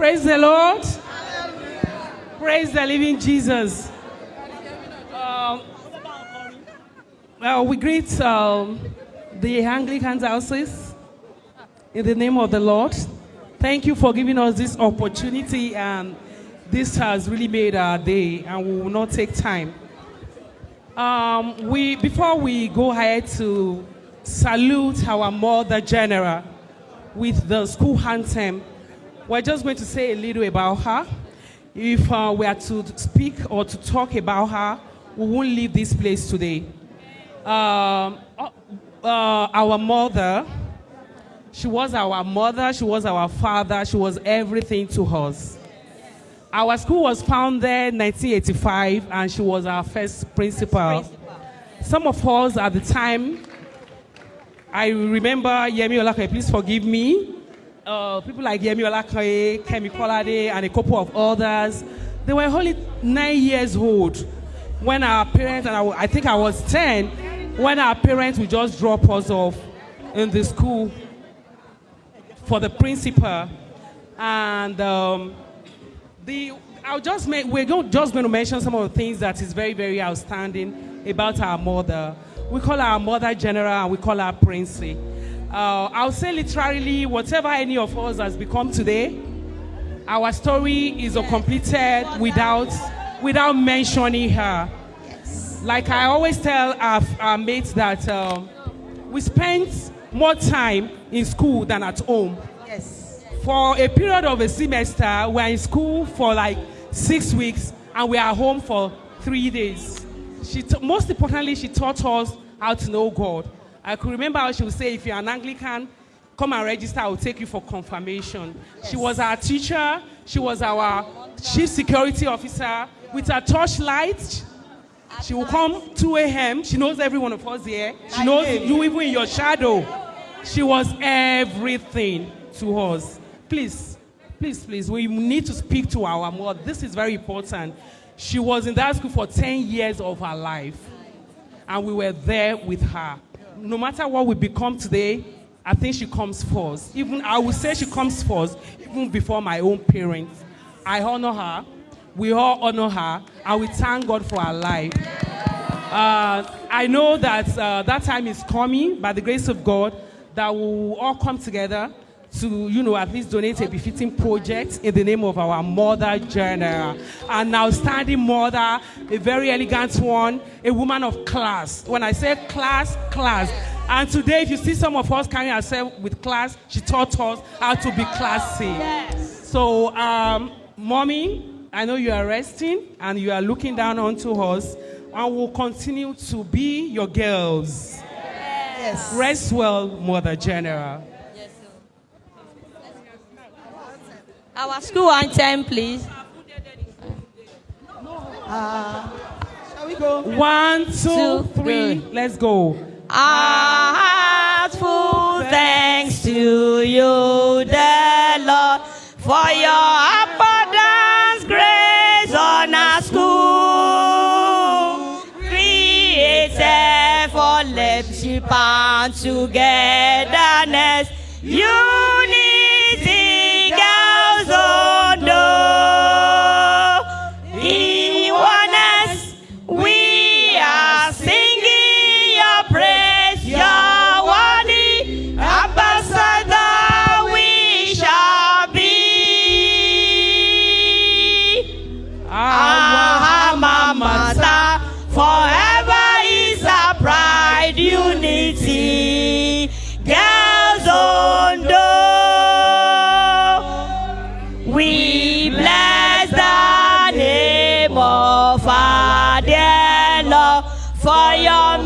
Praise the Lord. Praise the living Jesus. Well, we greet the Anglican houses in the name of the Lord. Thank you for giving us this opportunity, and this has really made our day, and we will not take time. Before we go ahead to salute our Mother General with the school anthem, we're just going to say a little about her. If we are to speak or to talk about her, we won't leave this place today. Our mother, she was our mother, she was our father, she was everything to us. Our school was founded in 1985, and she was our first principal. Some of us at the time, I remember Yemi Olakaye, please forgive me. People like Yemi Olakaye, Kemi Kolade, and a couple of others. They were only 9 years old when our parents, and I think I was 10, when our parents would just drop us off in the school for the principal. And we're just going to mention some of the things that is very, very outstanding about our mother. We call her our Mother General, and we call her Princey. I'll say literally, whatever any of us has become today, our story is completed without mentioning her. Yes. Like I always tell our mates that we spent more time in school than at home. Yes. For a period of a semester, we're in school for like 6 weeks, and we are home for 3 days. Most importantly, she taught us how to know God. I could remember how she would say, if you're an Anglican, come and register, I will take you for confirmation. Yes. She was our teacher. She was our chief security officer. With her torchlight, she will come 2 a.m. She knows every one of us here. She knows you even in your shadow. She was everything to us. Please, we need to speak to our mother. This is very important. She was in that school for 10 years of her life, and we were there with her. No matter what we become today, I think she comes first. Even I would say she comes first, even before my own parents. I honor her. We all honor her, and we thank God for her life. I know that that time is coming, by the grace of God, that we will all come together to, at least donate a befitting project in the name of our Mother General. An outstanding mother, a very elegant one, a woman of class. When I say class. And today, if you see some of us carrying ourselves with class, she taught us how to be classy. Yes. So, Mommy, I know you are resting and you are looking down onto us, and we'll continue to be your girls. Yes. Rest well, Mother General. Our school anthem, please. Shall we go? 1, 2, 3, let's go. Our hearts full thanks to you, the Lord, for your abundance grace on our school. Created for fellowship and togetherness, unity, girls, Ondo. In oneness, we are singing your praise, your worthy ambassador we shall be. Our Mama Star forever is our pride, unity, girls, Ondo. We bless the name of our dear Lord for your